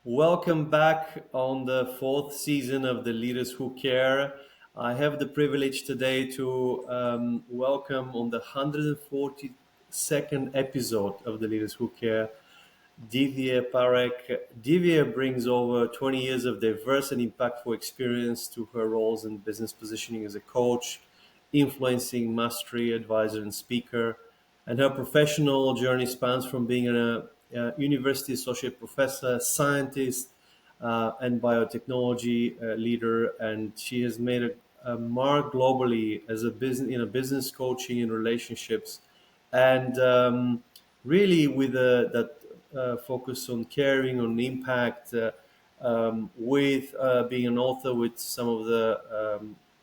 Welcome back on the fourth season of the Leaders Who Care. I have the privilege today to welcome on the 142nd episode of the Leaders Who Care, Divya Parekh. Divya brings over 20 years of diverse and impactful experience to her roles in business positioning as a coach, influencing mastery advisor and speaker. And her professional journey spans from being a university associate professor, scientist, and biotechnology leader. And she has made a mark globally as a business in a business coaching and relationships, and really with that focus on caring, on impact, with being an author with some of the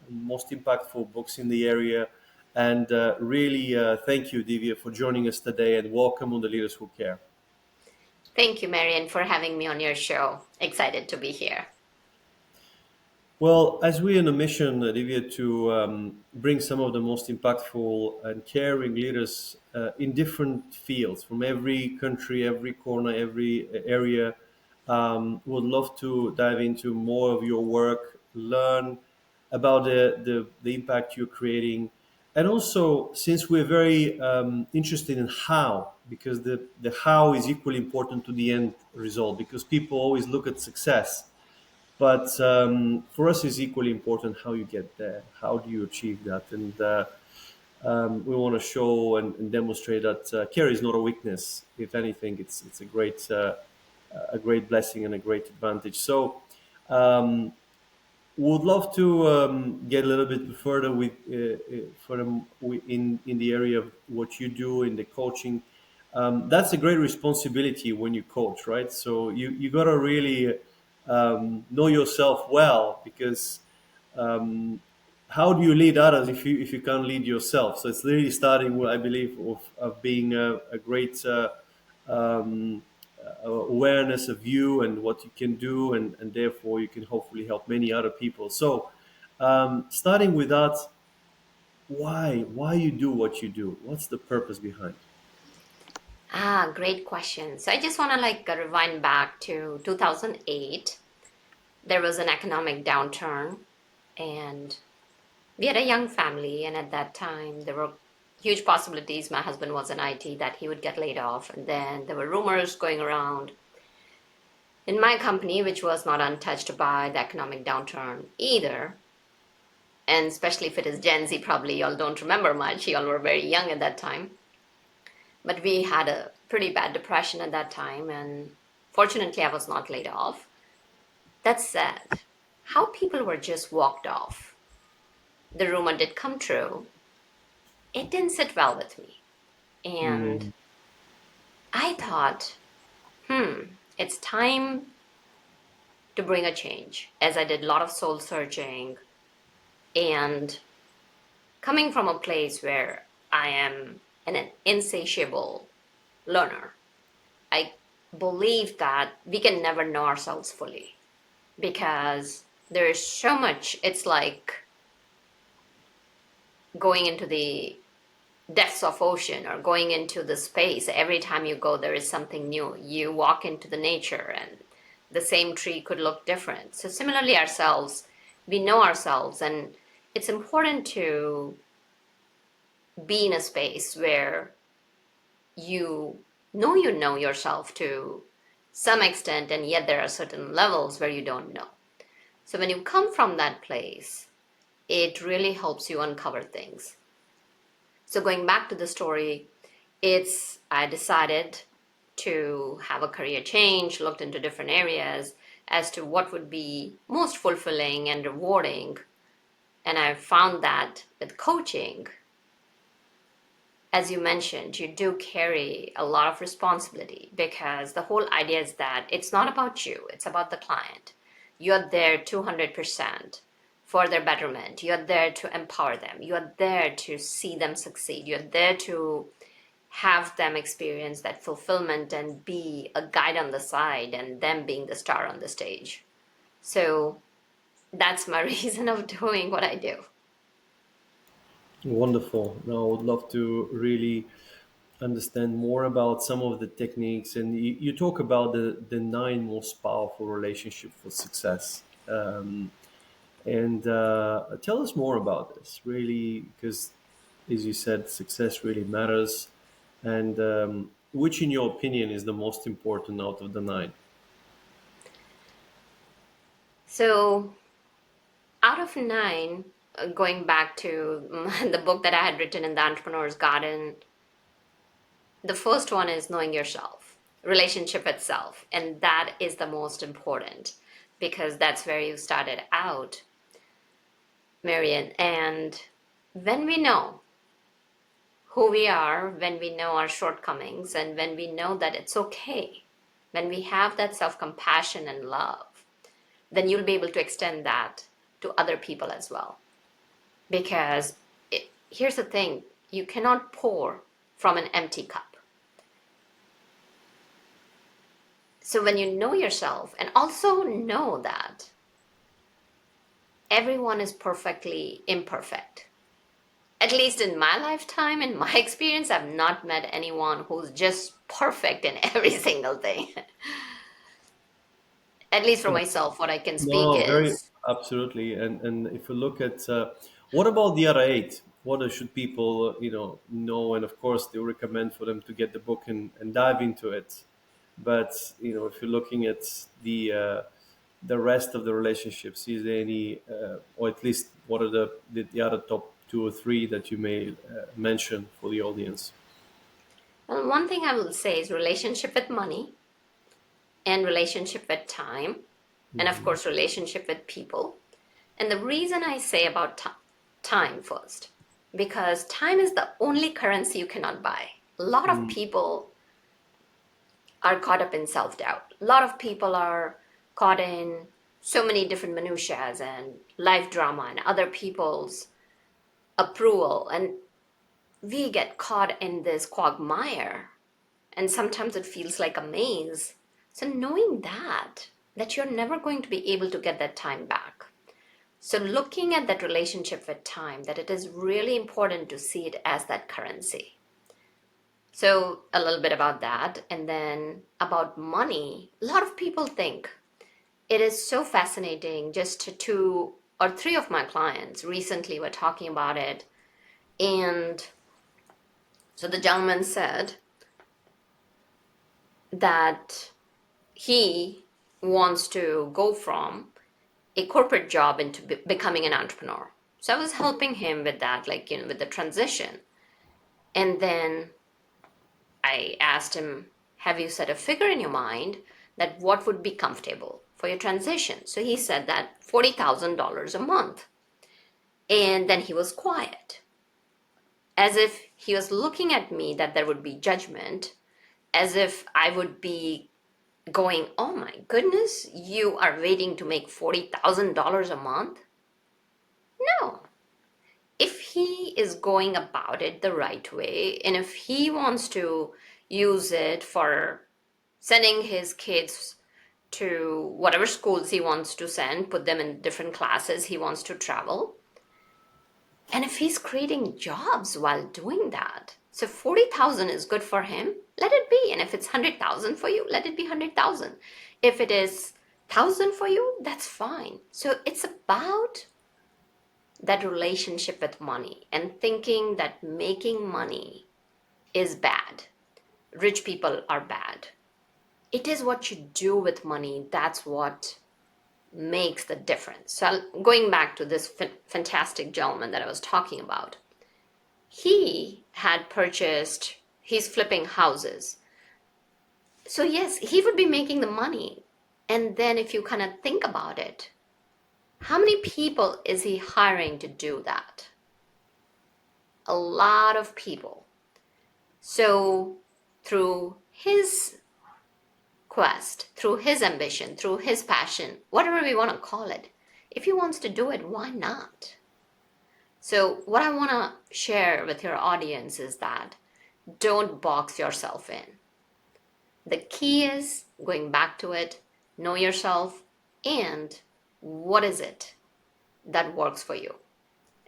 most impactful books in the area. And really, thank you, Divya, for joining us today, and welcome on the Leaders Who Care. Thank you, Marian, for having me on your show. Excited to be here. Well, as we're on a mission, Divya, to bring some of the most impactful and caring leaders in different fields from every country, every corner, every area, would love to dive into more of your work, learn about the impact you're creating. And also, since we're very interested in how, because the how is equally important to the end result, because people always look at success, but for us, it's equally important how you get there. How do you achieve that? And we want to show and demonstrate that care is not a weakness. If anything, it's a great blessing and a great advantage. So, would love to get a little bit further with in the area of what you do in the coaching. That's a great responsibility when you coach, right? So you got to really know yourself well, because how do you lead others if you can't lead yourself? So it's really starting, I believe, of being a great um, awareness of you and what you can do, and therefore you can hopefully help many other people. So starting with that, why you do what you do? What's the purpose behind? Great question. So I just want to rewind back to 2008. There was an economic downturn, and we had a young family. And at that time, there were huge possibilities. My husband was in IT that he would get laid off. And then there were rumors going around in my company, which was not untouched by the economic downturn either. And especially if it is Gen Z, probably y'all don't remember much. Y'all were very young at that time. But we had a pretty bad depression at that time, and fortunately, I was not laid off. That said, how people were just walked off, the rumor did come true. It didn't sit well with me. And Mm, I thought, it's time to bring a change, as I did a lot of soul searching and coming from a place where I am an insatiable learner. I believe that we can never know ourselves fully because there is so much. It's like going into the depths of ocean or going into the space. Every time you go, there is something new. You walk into the nature and the same tree could look different. So similarly, ourselves, we know ourselves, and it's important to be in a space where you know yourself to some extent, and yet there are certain levels where you don't know. So when you come from that place, it really helps you uncover things. So going back to the story, it's I decided to have a career change, looked into different areas as to what would be most fulfilling and rewarding. And I found that with coaching, as you mentioned, you do carry a lot of responsibility because the whole idea is that it's not about you, it's about the client. You're there 200% for their betterment. You're there to empower them. You're there to see them succeed. You're there to have them experience that fulfillment and be a guide on the side and them being the star on the stage. So that's my reason of doing what I do. wonderful. Now, I would love to really understand more about some of the techniques, and you talk about the nine most powerful relationships for success. And tell us more about this, really, because as you said, success really matters. And which, in your opinion, is the most important out of the nine? So, out of nine, going back to the book that I had written in the Entrepreneur's Garden, the first one is knowing yourself, relationship itself. And that is the most important because that's where you started out, Marian. And when we know who we are, when we know our shortcomings, and when we know that it's okay, when we have that self compassion and love, then you'll be able to extend that to other people as well. Because here's the thing, you cannot pour from an empty cup. So when you know yourself and also know that everyone is perfectly imperfect, at least in my lifetime, in my experience, I've not met anyone who's just perfect in every single thing. At least for myself, what I can speak No, very is, absolutely. And if you look at what about the other eight? What should people know? And of course, they recommend for them to get the book and dive into it. But if you're looking at the rest of the relationships, is there any, or at least what are the other top two or three that you may mention for the audience? well, one thing I will say is relationship with money and relationship with time, and of Hmm. course, relationship with people. And the reason I say about time first, because time is the only currency you cannot buy. A lot of people are caught up in self doubt. A lot of people are caught in so many different minutiae and life drama and other people's approval. And we get caught in this quagmire. And sometimes it feels like a maze. So knowing that you're never going to be able to get that time back. So looking at that relationship with time, that it is really important to see it as that currency. So a little bit about that. And then about money, a lot of people think it is so fascinating. Just two or three of my clients recently were talking about it. And so the gentleman said that he wants to go from a corporate job into becoming an entrepreneur. So I was helping him with that, like, with the transition. And then I asked him, have you set a figure in your mind that what would be comfortable for your transition? So he said that $40,000 a month. And then he was quiet, as if he was looking at me that there would be judgment, as if I would be going, oh my goodness, you are waiting to make $40,000 a month? No. If he is going about it the right way, and if he wants to use it for sending his kids to whatever schools he wants to send, put them in different classes, he wants to travel, and if he's creating jobs while doing that, so 40,000 is good for him, let it be. And if it's 100,000 for you, let it be 100,000. If it is 1,000 for you, that's fine. So it's about that relationship with money and thinking that making money is bad. Rich people are bad. It is what you do with money that's what makes the difference. So, going back to this fantastic gentleman that I was talking about, he had purchased, he's flipping houses. So, yes, he would be making the money. And then, if you kind of think about it, how many people is he hiring to do that? A lot of people. So, through his quest, through his ambition, through his passion, whatever we want to call it, if he wants to do it, why not? So, what I want to share with your audience is that don't box yourself in. The key is going back to it, know yourself, and what is it that works for you.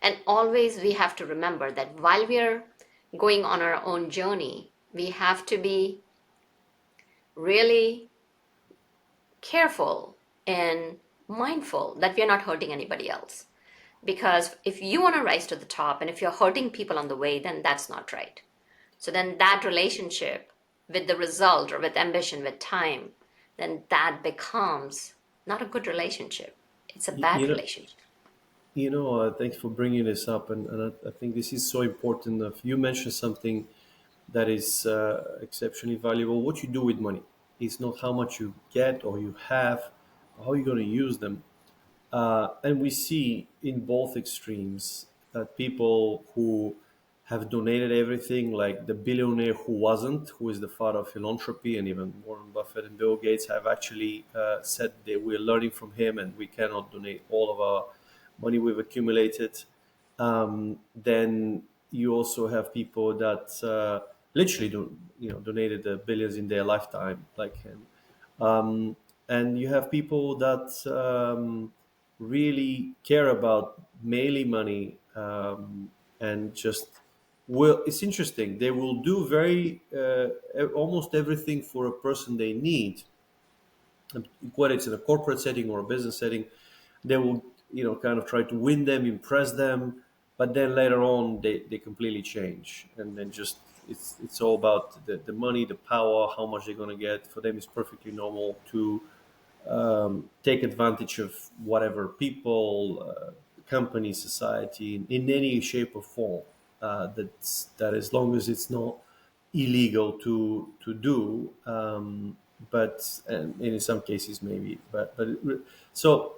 And always we have to remember that while we're going on our own journey, We have to be really careful and mindful that we are not hurting anybody else. Because if you want to rise to the top and if you're hurting people on the way, then that's not right. So then that relationship with the result or with ambition, with time, then that becomes not a good relationship. It's a Y- bad You know, relationship. thanks for bringing this up, and I think this is so important. You mentioned something that is exceptionally valuable. What you do with money is not how much you get or you have, how you're going to use them. And we see in both extremes that people who have donated everything, like the billionaire who wasn't, who is the father of philanthropy, and even Warren Buffett and Bill Gates have actually said that we're learning from him and we cannot donate all of our money we've accumulated. Then you also have people that literally donated the billions in their lifetime, like him. And you have people that really care about mainly money, and just will. It's interesting. They will do very almost everything for a person they need, whether it's in a corporate setting or a business setting. They will, kind of try to win them, impress them, but then later on they completely change, and then just it's all about the money, the power, how much they're going to get. For them, it's perfectly normal to take advantage of whatever people, company, society, in any shape or form. That as long as it's not illegal to do, and in some cases maybe, so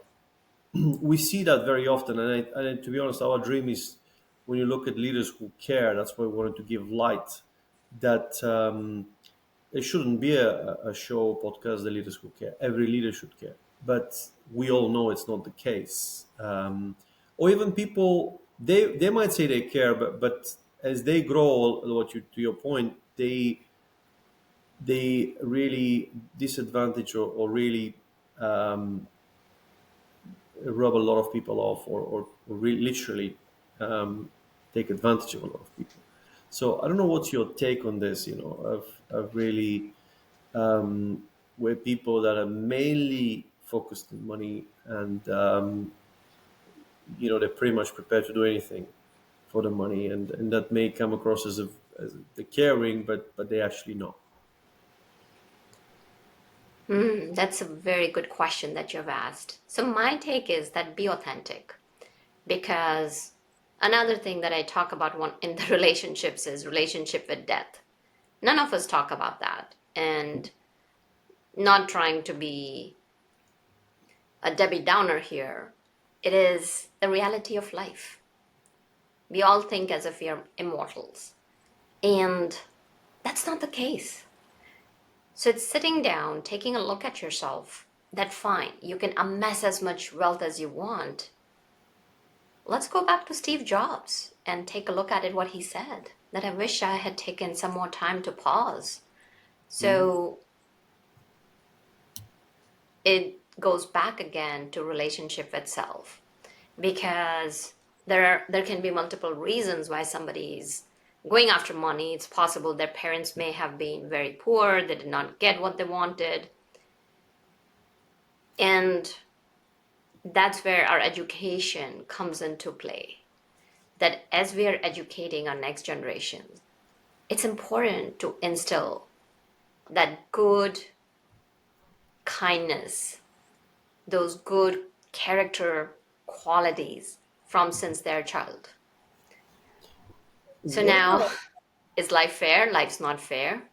we see that very often. And to be honest, our dream is, when you look at leaders who care, that's why we wanted to give light. That it shouldn't be a show podcast, the leaders who care. Every leader should care, but we all know it's not the case. Or even people, they might say they care, but as they grow, what you to your point, they really disadvantage, or really rub a lot of people off, or literally take advantage of a lot of people. So I don't know what's your take on this, of really where people that are mainly focused on money, and they're pretty much prepared to do anything for the money, and that may come across as the caring, but they actually not. That's a very good question that you've asked. So, my take is that be authentic because another thing that I talk about in the relationships is relationship with death. None of us talk about that. And not trying to be a Debbie Downer here, it is the reality of life. We all think as if we are immortals, and that's not the case. So it's sitting down, taking a look at yourself. That fine, you can amass as much wealth as you want. Let's go back to Steve Jobs and take a look at it, what he said. That I wish I had taken some more time to pause. Mhm. So it goes back again to relationship itself because there can be multiple reasons why somebody's going after money. It's possible their parents may have been very poor, they did not get what they wanted, and that's where our education comes into play. That as we are educating our next generation, it's important to instill that good kindness, those good character qualities from since they're a child. So What now, about? is life fair? Life's not fair.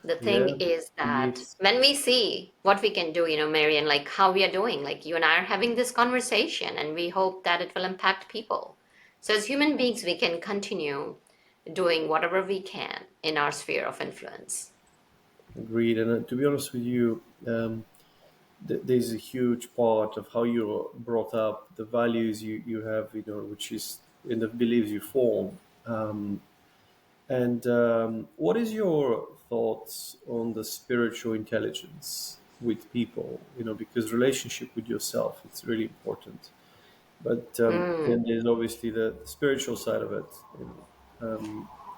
The thing Yeah, is indeed. that when we see what we can do, Marian, like how we are doing, like you and I are having this conversation, and we hope that it will impact people. So, as human beings, we can continue doing whatever we can in our sphere of influence. Agreed. And to be honest with you, there's a huge part of how you're brought up, the values you have, which is in the beliefs you form. And what is your thoughts on the spiritual intelligence with people? Because relationship with yourself, it's really important. But Mm, then there's obviously the spiritual side of it,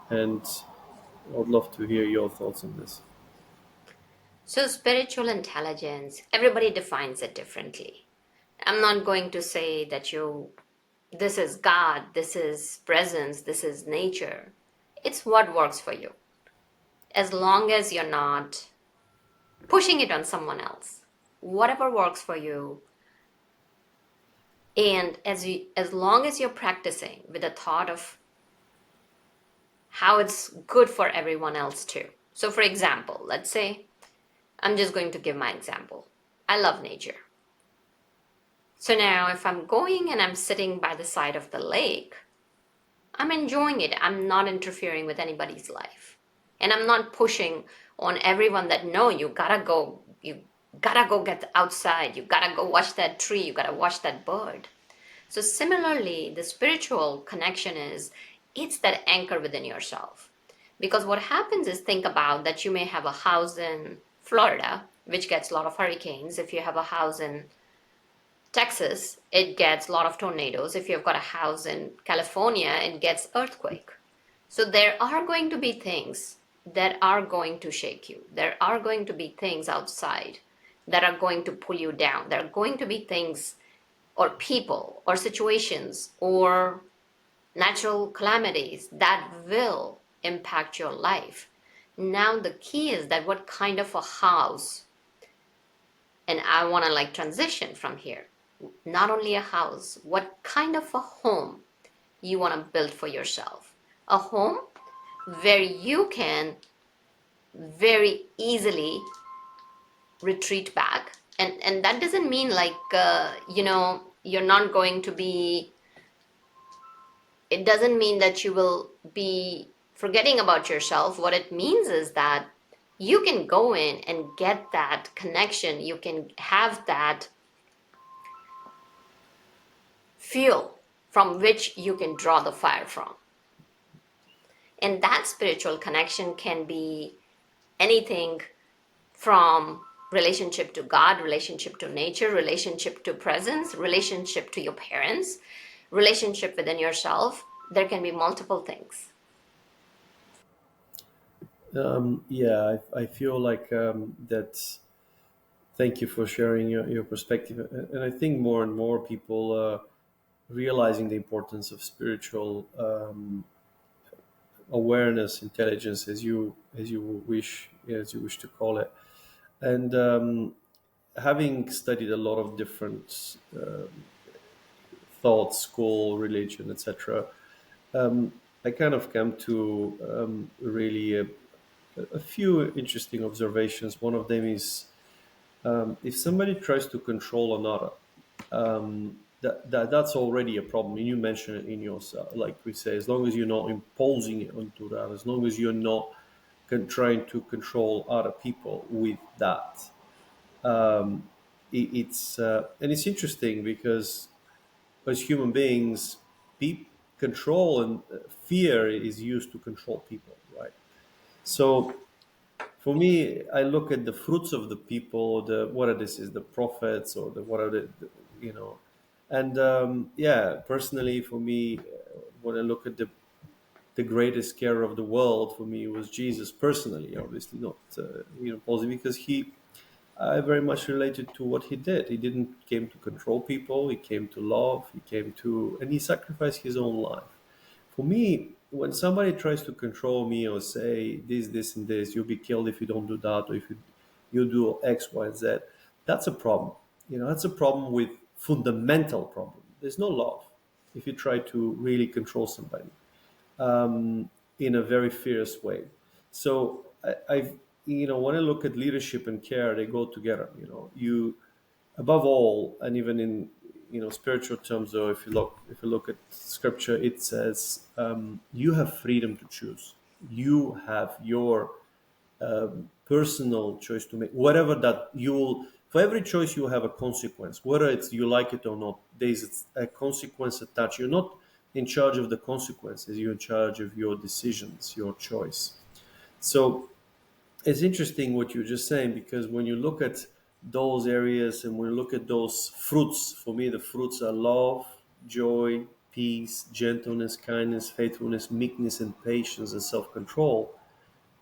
and I'd love to hear your thoughts on this. So, spiritual intelligence, everybody defines it differently. I'm not going to say that this is God, this is presence, this is nature. It's what works for you. As long as you're not pushing it on someone else, whatever works for you. And as long as you're practicing with the thought of how it's good for everyone else too. So, for example, let's say I'm just going to give my example. I love nature. So now, if I'm going and I'm sitting by the side of the lake, I'm enjoying it. I'm not interfering with anybody's life. And I'm not pushing on everyone that no, you gotta go get outside, you gotta go watch that tree, you gotta watch that bird. So similarly, the spiritual connection is it's that anchor within yourself. Because what happens is think about that you may have a house in Florida, which gets a lot of hurricanes. If you have a house in Texas, it gets a lot of tornadoes. If you've got a house in California, it gets earthquake. So there are going to be things that are going to shake you. There are going to be things outside that are going to pull you down. There are going to be things or people or situations or natural calamities that will impact your life. Now the key is that what kind of a house, and I want to like transition from here. Not only a house, what kind of a home you want to build for yourself. A home where you can very easily retreat back. And that doesn't mean like, you're not going to be, it doesn't mean that you will be forgetting about yourself. What it means is that you can go in and get that connection. You can have that fuel from which you can draw the fire from. And that spiritual connection can be anything from relationship to God, relationship to nature, relationship to presence, relationship to your parents, relationship within yourself. There can be multiple things. Yeah, I feel like that. Thank you for sharing your perspective. And I think more and more people realizing the importance of spiritual awareness, intelligence, as you wish to call it. And having studied a lot of different thoughts, school, religion, etc., I kind of came to really a few interesting observations. One of them is if somebody tries to control another, that's already a problem. And you mentioned it in yourself, like we say, as long as you're not imposing it onto that, as long as you're not trying to control other people with that, it's and it's interesting because as human beings, control and fear is used to control people, right? So for me, I look at the fruits of the people, the what are this is the prophets or the what are you know, and yeah, personally for me, when I look at the greatest care of the world for me was Jesus personally, obviously not positive because he I very much related to what he did. He didn't came to control people. He came to love. He came to and he sacrificed his own life. For me, when somebody tries to control me or say this, and this, you'll be killed if you don't do that, or if you do X, Y, and Z, that's a problem. That's a problem with fundamental problem. There's no love if you try to really control somebody in a very fierce way. So when I look at leadership and care, they go together. You above all, and even in spiritual terms, or if you look at scripture, it says you have freedom to choose. You have your personal choice to make. Whatever that you'll for every choice you have a consequence, whether it's you like it or not. There's a consequence attached. You're not in charge of the consequences. You're in charge of your decisions, your choice. So it's interesting what you're just saying because when you look at those areas and when you look at those fruits, for me, the fruits are love, joy, peace, gentleness, kindness, faithfulness, meekness, and patience and self control.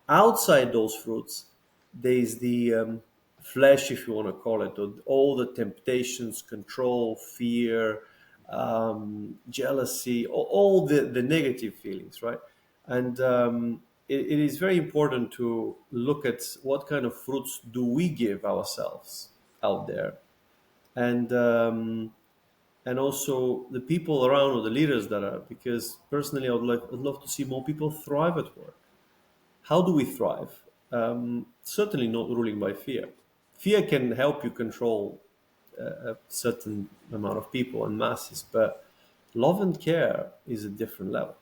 Outside those fruits, there is the flesh, if you want to call it, or all the temptations, control, fear, jealousy, all the negative feelings, right? And it is very important to look at what kind of fruits do we give ourselves out there, and also the people around, or the leaders that are. Because personally, I'd love to see more people thrive at work. How do we thrive? Certainly not ruling by fear. Fear can help you control a certain amount of people and masses, but love and care is a different level.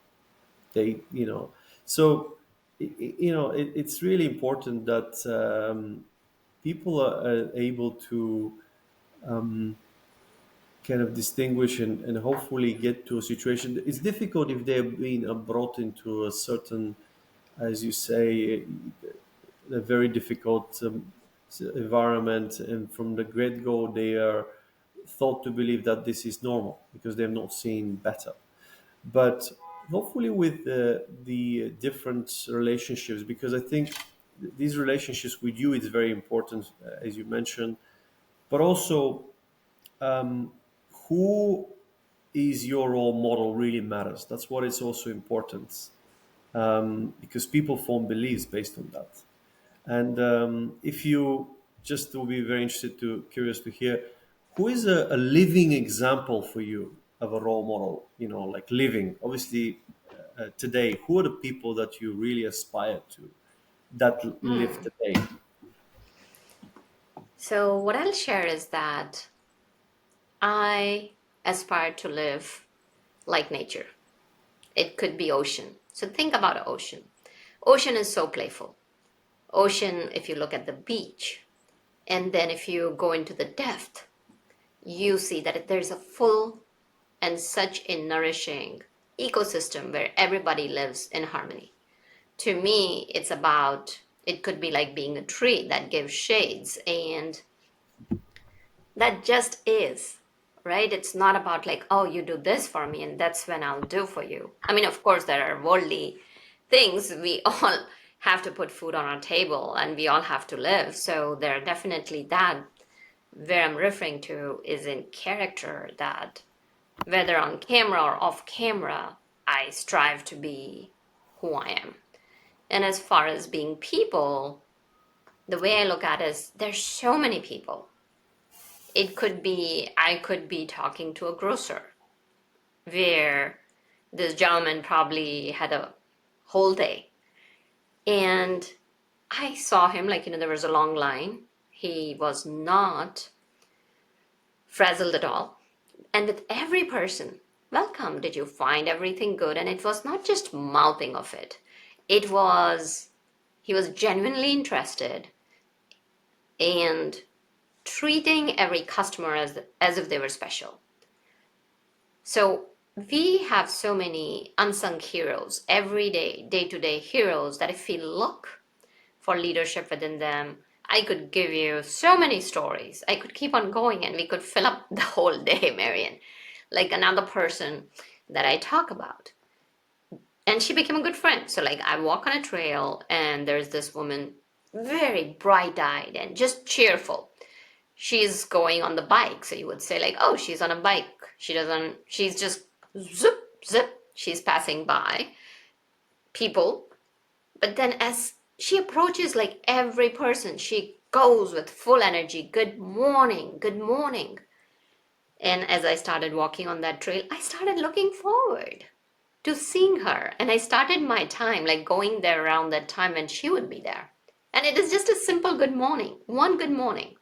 So it's really important that people are able to kind of distinguish and hopefully get to a situation. It's difficult if they're being brought into a certain, as you say, a very difficult environment, and from the get go, they are thought to believe that this is normal because they've not seen better. But hopefully, with the different relationships, because I think these relationships with you is very important, as you mentioned, but also who is your role model really matters. That's what is also important, because people form beliefs based on that. And if you just will be very curious to hear, who is a living example for you of a role model? Like living, obviously, today. Who are the people that you really aspire to that live today? So, what I'll share is that I aspire to live like nature. It could be ocean. So, think about ocean. Ocean is so playful. Ocean, if you look at the beach, and then if you go into the depth, you see that there's a full and such a nourishing ecosystem where everybody lives in harmony. To me, it could be like being a tree that gives shades, and that just is, right? It's not about like, oh, you do this for me and that's when I'll do for you. I mean, of course, there are worldly things. We all have to put food on our table and we all have to live. So there are definitely that. Where I'm referring to is in character, that whether on camera or off camera, I strive to be who I am. And as far as being people, the way I look at it is there's so many people. It could be, I could be talking to a grocer where this gentleman probably had a whole day. And I saw him, like, there was a long line. He was not frazzled at all. And with every person, welcome, did you find everything good? And it was not just mouthing of it, it was, he was genuinely interested and treating every customer as if they were special. So we have so many unsung heroes, everyday, day-to-day heroes that if we look for leadership within them, I could give you so many stories. I could keep on going and we could fill up the whole day, Marian. Like another person that I talk about. And she became a good friend. So like I walk on a trail and there's this woman, very bright-eyed and just cheerful. She's going on the bike. So you would say like, oh, she's on a bike. She's just zip, zip. She's passing by people. But then as she approaches like every person, she goes with full energy. Good morning, good morning. And as I started walking on that trail, I started looking forward to seeing her. And I started my time, like going there around that time when she would be there. And it is just a simple good morning, one good morning.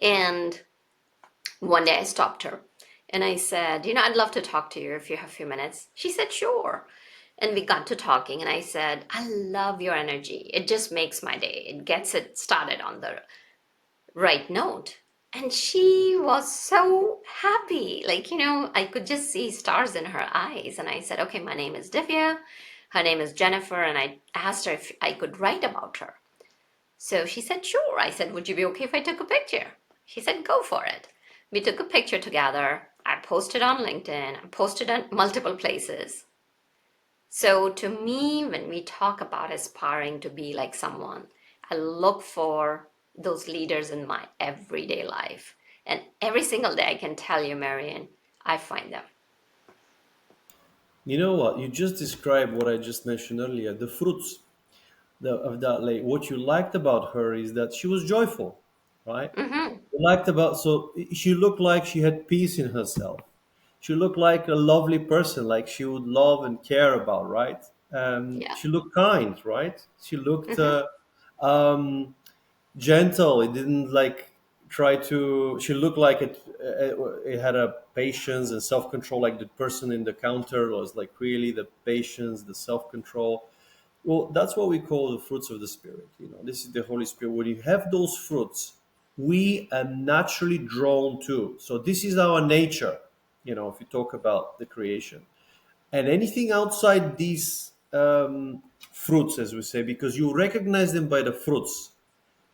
And one day I stopped her and I said, I'd love to talk to you if you have a few minutes. She said, sure. And we got to talking and I said, I love your energy. It just makes my day. It gets it started on the right note. And she was so happy. Like, I could just see stars in her eyes. And I said, okay, my name is Divya. Her name is Jennifer. And I asked her if I could write about her. So she said, sure. I said, would you be okay if I took a picture? She said, go for it. We took a picture together. I posted on LinkedIn. I posted on multiple places. So, to me, when we talk about aspiring to be like someone, I look for those leaders in my everyday life. And every single day, I can tell you, Marian, I find them. You know what? You just described what I just mentioned earlier. The fruits of that lady. What you liked about her is that she was joyful, right? Hmm. You liked about so she looked like she had peace in herself. She looked like a lovely person, like she would love and care about, right? Yeah. She looked kind, right? She looked Hmm. um, gentle. It didn't like try to. She looked like it had a patience and self control. Like the person in the counter was like really the patience, the self control. Well, that's what we call the fruits of the spirit. You know, this is the Holy Spirit. When you have those fruits, we are naturally drawn to. So this is our nature. You know, if you talk about the creation and anything outside these fruits, as we say, because you recognize them by the fruits,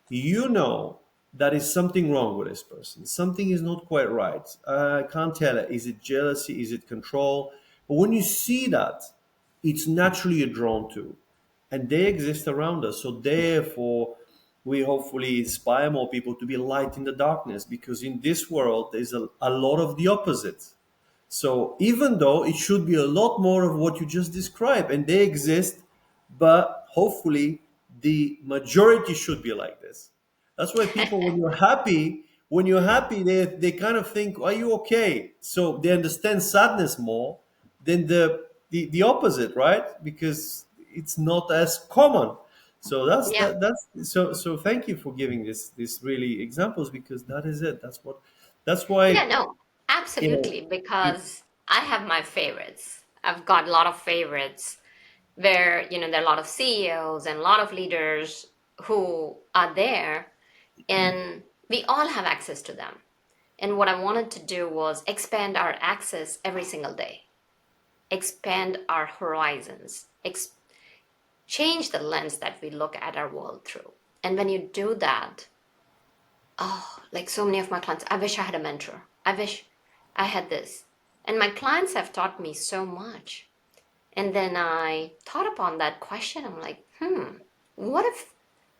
you know that is something wrong with this person. Something is not quite right. I can't tell it. Is it jealousy? Is it control? But when you see that, it's naturally you're drawn to. And they exist around us. So therefore, we hopefully inspire more people to be light in the darkness because in this world, there's a lot of the opposite. So even though it should be a lot more of what you just described, and they exist, but hopefully the majority should be like this. That's why people, when you're happy, they kind of think, "Are you okay?" So they understand sadness more than the opposite, right? Because it's not as common. So Yeah. so. Thank you for giving this really examples because that is it. That's Yeah, why no, you know. absolutely. Because I have my favorites. I've got a lot of favorites where, there are a lot of CEOs and a lot of leaders who are there, and we all have access to them. And what I wanted to do was expand our access every single day, expand our horizons, change the lens that we look at our world through. And when you do that, oh, like so many of my clients, I wish I had a mentor. I wish I had this. And my clients have taught me so much. And then I thought upon that question. I'm like, what if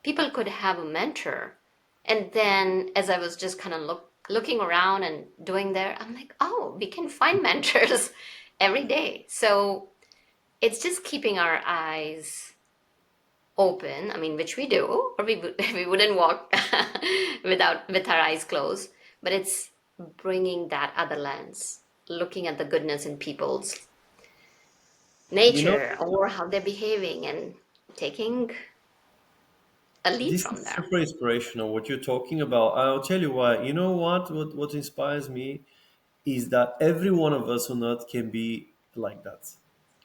people could have a mentor? And then as I was just kind of looking around and doing there, I'm like, oh, we can find mentors every day. So it's just keeping our eyes open. I mean, which we do, or we wouldn't walk with our eyes closed. But it's bringing that other lens, looking at the goodness in people's You know, nature or how they're behaving, and taking a lead this from is there. super inspirational what you're talking about. I'll tell you why. You know what inspires me is that every one of us on earth can be like that.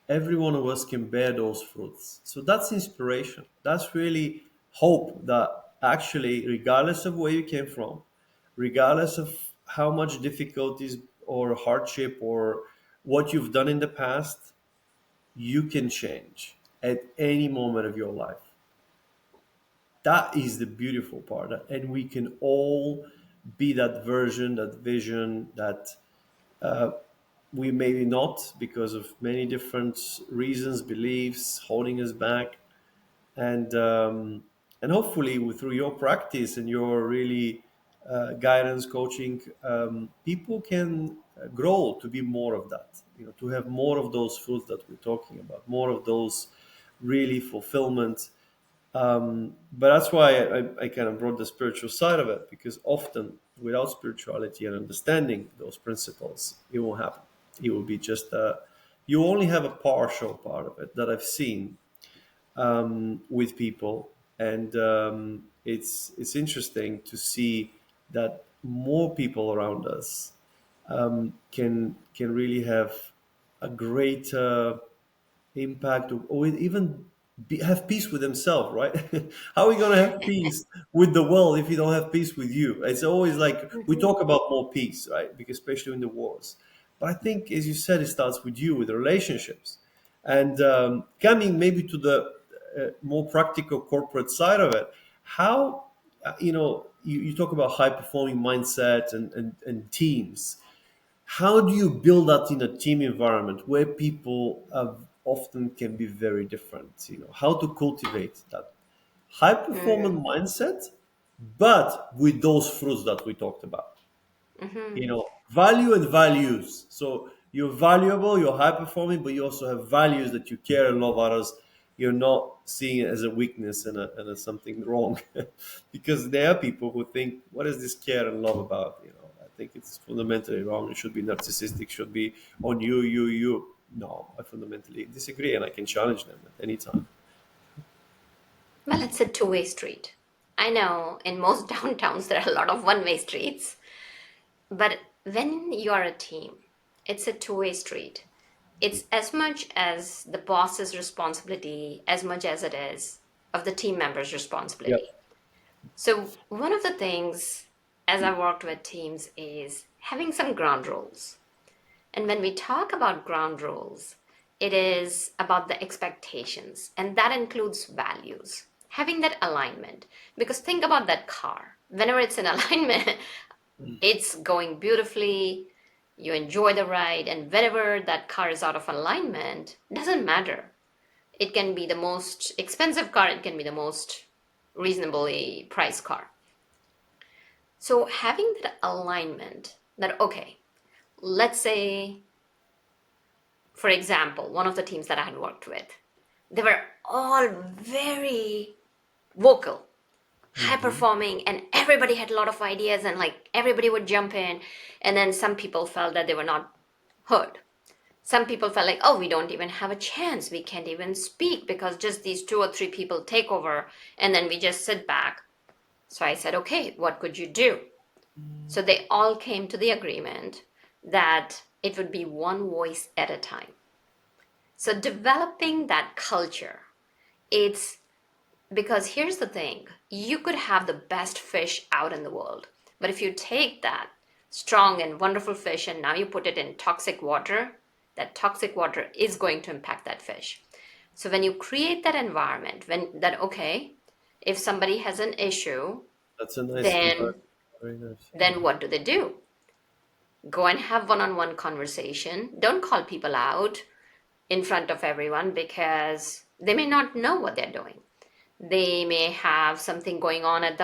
Every one of us can bear those fruits. So that's inspiration. That's really hope that actually, regardless of where you came from, regardless of how much difficulties or hardship or what you've done in the past, you can change at any moment of your life. That is the beautiful part, and we can all be that version, that vision, that we maybe not because of many different reasons, beliefs holding us back, and hopefully through your practice and your really guidance, coaching, people can grow to be more of that. You know, to have more of those fruits that we're talking about, more of those really fulfillment. But that's why I kind of brought the spiritual side of it because often without spirituality and understanding those principles, it won't happen. It will be just you only have a partial part of it that I've seen with people, and it's interesting to see that more people around us can really have a great impact or even have peace with themselves, right? How are we going to have peace with the world if you don't have peace with you? It's always like we Mhm. talk about more peace, right? Because especially in the wars. But I think, as you said, it starts with you, with the relationships. And coming maybe to the more practical corporate side of it, how, you talk about high performing mindset and teams. How do you build that in a team environment where people often can be very different. How to cultivate that high performance Mm, mindset, but with those fruits that we talked about. mm-hmm. Value and values. So you're valuable, you're high performing, but you also have values that you care and love others. You're not seeing it as a weakness and something wrong. Because there are people who think, what is this care and love about? I think it's fundamentally wrong. It should be narcissistic, should be on you. No, I fundamentally disagree, and I can challenge them at any time. Well, it's a two-way street. I know in most downtowns there are a lot of one-way streets, but when you are a team, it's a two-way street. It's as much as the boss's responsibility as much as it is of the team member's responsibility. Yep. So, one of the things as I worked with teams is having some ground rules. And when we talk about ground rules, it is about the expectations, and that includes values, having that alignment. Because think about that car. Whenever it's in alignment, it's going beautifully, you enjoy the ride, and whenever that car is out of alignment, doesn't matter. It can be the most expensive car, it can be the most reasonably priced car. So having that alignment that, okay, let's say, for example, one of the teams that I had worked with, they were all very vocal, high Hmm. performing, and everybody had a lot of ideas, and like everybody would jump in. And then some people felt that they were not heard. Some people felt like, oh, we don't even have a chance. We can't even speak because just these two or three people take over and then we just sit back. So I said, okay, what could you do? So they all came to the agreement that it would be one voice at a time. So developing that culture, it's because here's the thing, you could have the best fish out in the world, but if you take that strong and wonderful fish and now you put it in toxic water, that toxic water is going to impact that fish. So when you create that environment, when that, okay, if somebody has an issue, That's a nice then comparison. Very nice. what do? Go and have one-on-one conversation. Don't call people out in front of everyone because they may not know what they're doing. They may have something going on at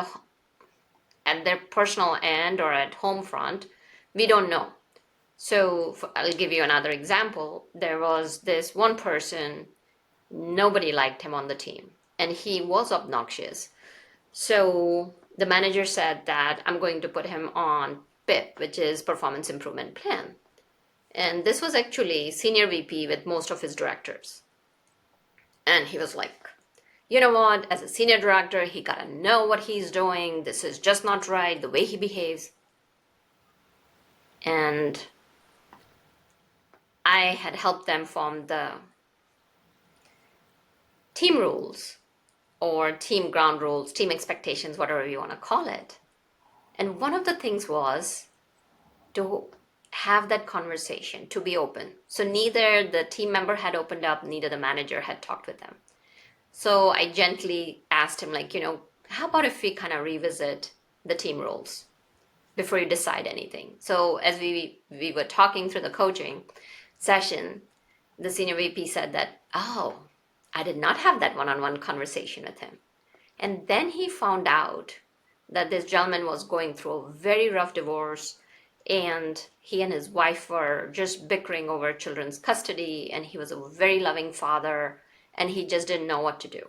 their personal end or at home front. We don't know. So I'll give you another example. There was this one person, nobody liked him on the team, and he was obnoxious. So the manager said that I'm going to put him on PIP, which is Performance Improvement Plan. And this was actually senior VP with most of his directors. And he was like, you know what, as a senior director, he gotta know what he's doing. This is just not right, the way he behaves. And I had helped them form the team rules or team ground rules, team expectations, whatever you want to call it. And one of the things was to have that conversation, to be open. So neither the team member had opened up, neither the manager had talked with them. So I gently asked him, like, how about if we kind of revisit the team rules before you decide anything? So as we were talking through the coaching session, the senior VP said that, oh, I did not have that one-on-one conversation with him. And then he found out that this gentleman was going through a very rough divorce, and he and his wife were just bickering over children's custody, and he was a very loving father, and he just didn't know what to do.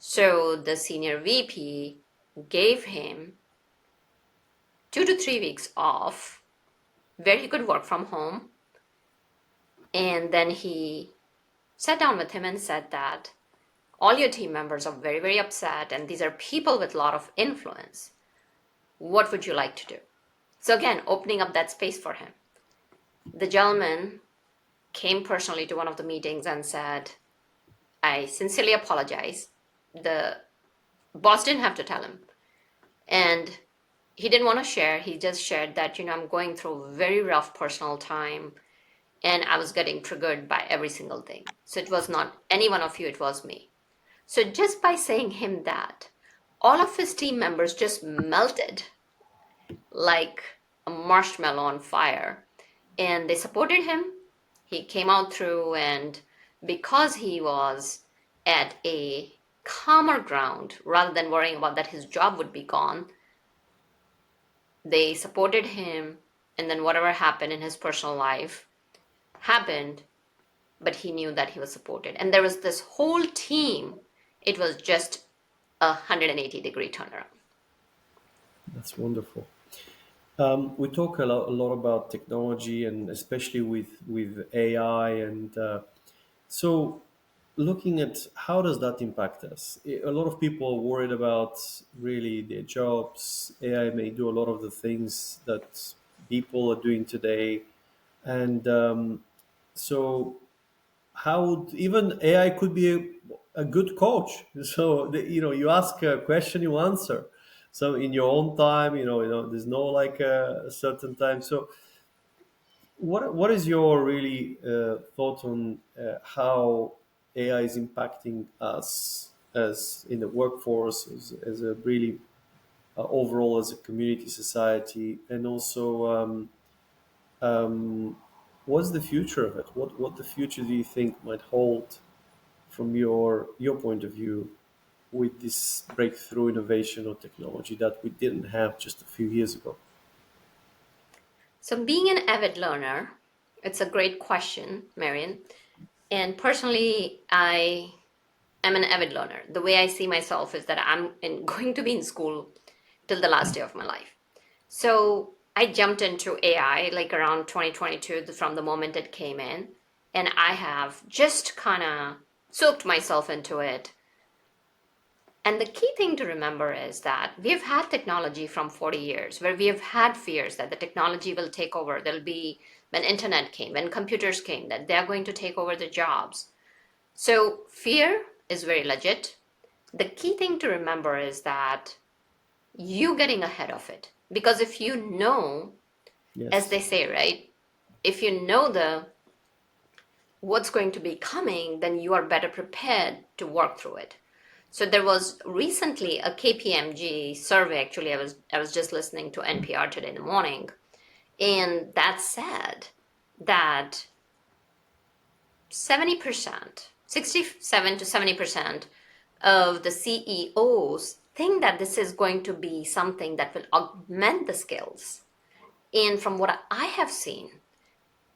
So the senior VP gave him 2 to 3 weeks off where he could work from home. And then he sat down with him and said that all your team members are very, very upset, and these are people with a lot of influence. What would you like to do? So, again, opening up that space for him. The gentleman came personally to one of the meetings and said, I sincerely apologize. The boss didn't have to tell him. And he didn't want to share. He just shared that, I'm going through a very rough personal time and I was getting triggered by every single thing. So it was not any one of you, it was me. So just by saying him that, all of his team members just melted like a marshmallow on fire, and they supported him. He came out through, and because he was at a calmer ground rather than worrying about that his job would be gone. They supported him, and then whatever happened in his personal life happened, but he knew that he was supported. And there was this whole team. It was just 180-degree turnaround. That's wonderful. We talk a lot about technology, and especially with AI, and so looking at how does that impact us. A lot of people are worried about really their jobs. AI may do a lot of the things that people are doing today, and so how would even AI could be a good coach. So you ask a question, you answer. So in your own time, there's no like a certain time. So what is your really thought on how AI is impacting us as in the workforce, as a really overall as a community society, and also um, what's the future of it? What the future do you think might hold from your point of view with this breakthrough innovation or technology that we didn't have just a few years ago? So, being an avid learner, it's a great question, Marian. And personally, I am an avid learner. The way I see myself is that going to be in school till the last day of my life. So I jumped into AI like around 2022 from the moment it came in, and I have just kind of soaked myself into it. And the key thing to remember is that we've had technology from 40 years where we have had fears that the technology will take over. There'll be, when internet came, when computers came, that they're going to take over the jobs. So fear is very legit. The key thing to remember is that you getting ahead of it. Because if you know, as Yes. they say, right? If you know the what's going to be coming, then you are better prepared to work through it. So there was recently a KPMG survey. Actually, I was just listening to NPR today in the morning, and that said that 70%, 67 to 70% of the CEOs think that this is going to be something that will augment the skills. And from what I have seen,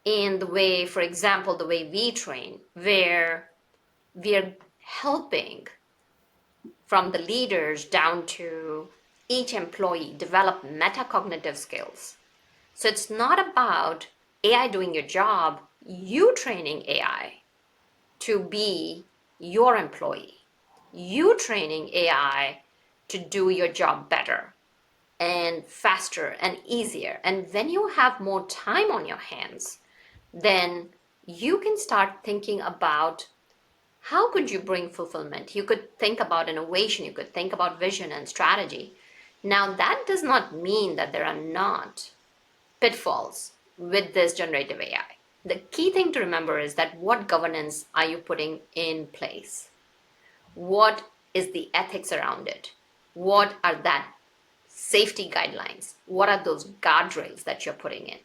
in the way, for example, the way we train, where we are helping from the leaders down to each employee develop metacognitive skills. So it's not about AI doing your job, you training AI to be your employee, you training AI to do your job better and faster and easier. And when you have more time on your hands, then you can start thinking about how could you bring fulfillment. You could think about innovation, you could think about vision and strategy. Now that does not mean that there are not pitfalls with this generative AI. The key thing to remember is that what governance are you putting in place? What is the ethics around it? What are that safety guidelines? What are those guardrails that you're putting in?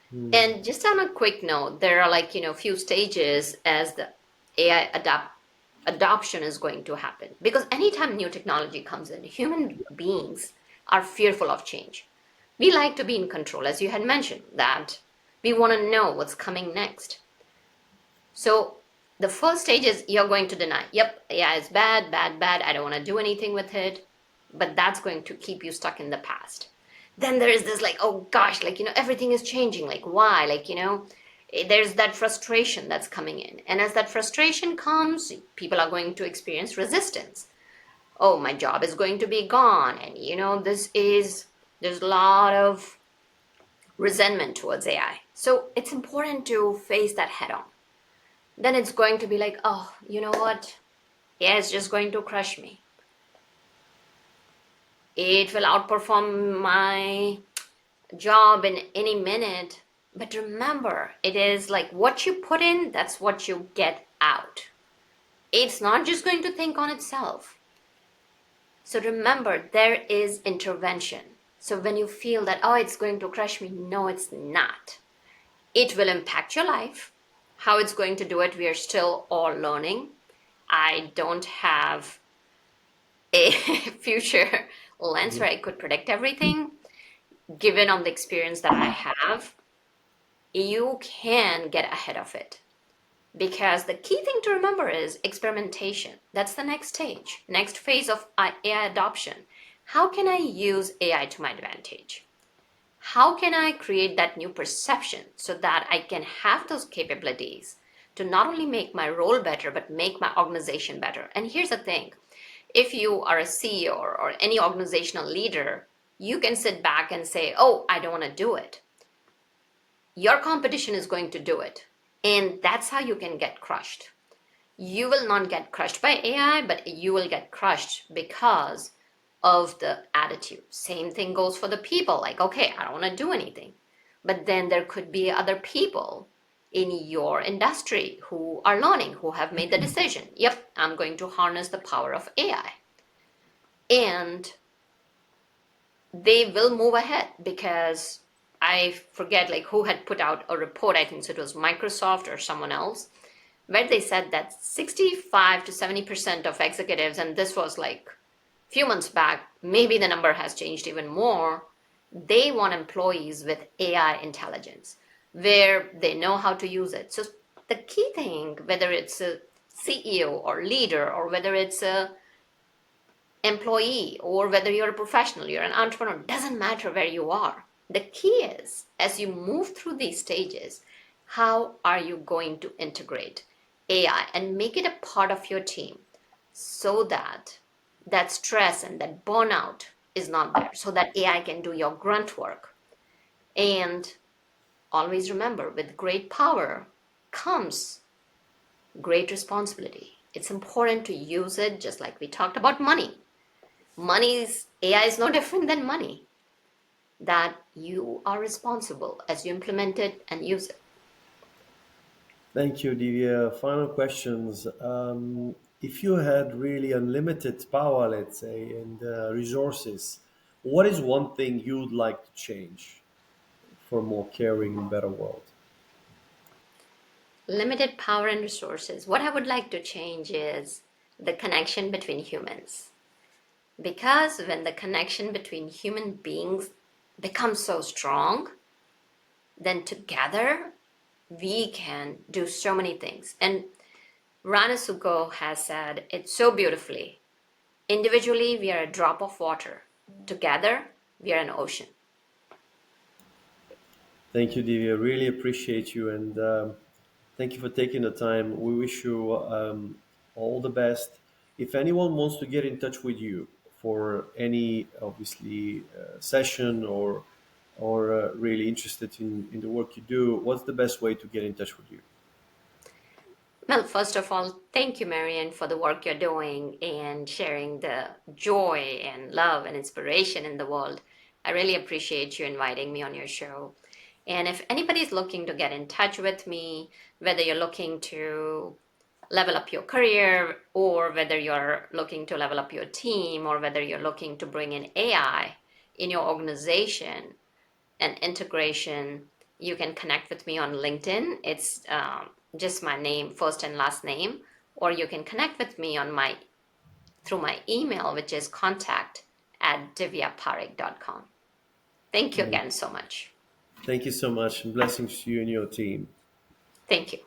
Hmm. And just on a quick note, there are like, few stages as the AI adoption is going to happen. Because anytime new technology comes in, human beings are fearful of change. We like to be in control, as you had mentioned, that we want to know what's coming next. So the first stage is you're going to deny, yep, AI is bad, bad, bad. I don't want to do anything with it. But that's going to keep you stuck in the past. Then there is this like, oh gosh, like, everything is changing. Like, why? Like, there's that frustration that's coming in. And as that frustration comes, people are going to experience resistance. Oh, my job is going to be gone. And, there's a lot of resentment towards AI. So it's important to face that head on. Then it's going to be like, oh, you know what? AI is just going to crush me. It will outperform my job in any minute. But remember, it is like what you put in, that's what you get out. It's not just going to think on itself. So remember, there is intervention. So when you feel that, oh, it's going to crush me, no, it's not. It will impact your life. How it's going to do it, we are still all learning. I don't have a future lens Mhm. where I could predict everything. Given on the experience that I have, you can get ahead of it. Because the key thing to remember is experimentation. That's the next stage, next phase of AI adoption. How can I use AI to my advantage? How can I create that new perception so that I can have those capabilities to not only make my role better, but make my organization better? And here's the thing, if you are a CEO or any organizational leader, you can sit back and say, oh, I don't want to do it. Your competition is going to do it. And that's how you can get crushed. You will not get crushed by AI, but you will get crushed because of the attitude. Same thing goes for the people. Like, okay, I don't want to do anything. But then there could be other people in your industry who are learning, who have made the decision. Yep, I'm going to harness the power of AI. And they will move ahead because I forget like who had put out a report, I think so it was Microsoft or someone else, where they said that 65 to 70% of executives, and this was like a few months back, maybe the number has changed even more, they want employees with AI intelligence, where they know how to use it. So the key thing, whether it's a CEO or leader, or whether it's a employee, or whether you're a professional, you're an entrepreneur, doesn't matter where you are. The key is, as you move through these stages, how are you going to integrate AI and make it a part of your team so that that stress and that burnout is not there, so that AI can do your grunt work. And always remember, with great power comes great responsibility. It's important to use it just like we talked about money. Money's AI is no different than money, that you are responsible as you implement it and use it. Thank you, Divya. Final questions. If you had really unlimited power, let's say, and resources, what is one thing you'd like to change for a more caring and better world? Limited power and resources. What I would like to change is the connection between humans. Because when the connection between human beings becomes so strong, then together we can do so many things. And Ranasuko has said it so beautifully. Individually, we are a drop of water. Together, we are an ocean. Thank you, Divya. Really appreciate you, and thank you for taking the time. We wish you all the best. If anyone wants to get in touch with you for any, obviously, session or really interested in the work you do, what's the best way to get in touch with you? Well, first of all, thank you, Marian, for the work you're doing and sharing the joy and love and inspiration in the world. I really appreciate you inviting me on your show. And if anybody's looking to get in touch with me, whether you're looking to level up your career, or whether you're looking to level up your team, or whether you're looking to bring in AI in your organization and integration, you can connect with me on LinkedIn. It's just my name, first and last name, or you can connect with me on my through my email, which is contact@divyaparekh.com. Thank you Mm. again so much. Thank you so much, and blessings to you and your team. Thank you.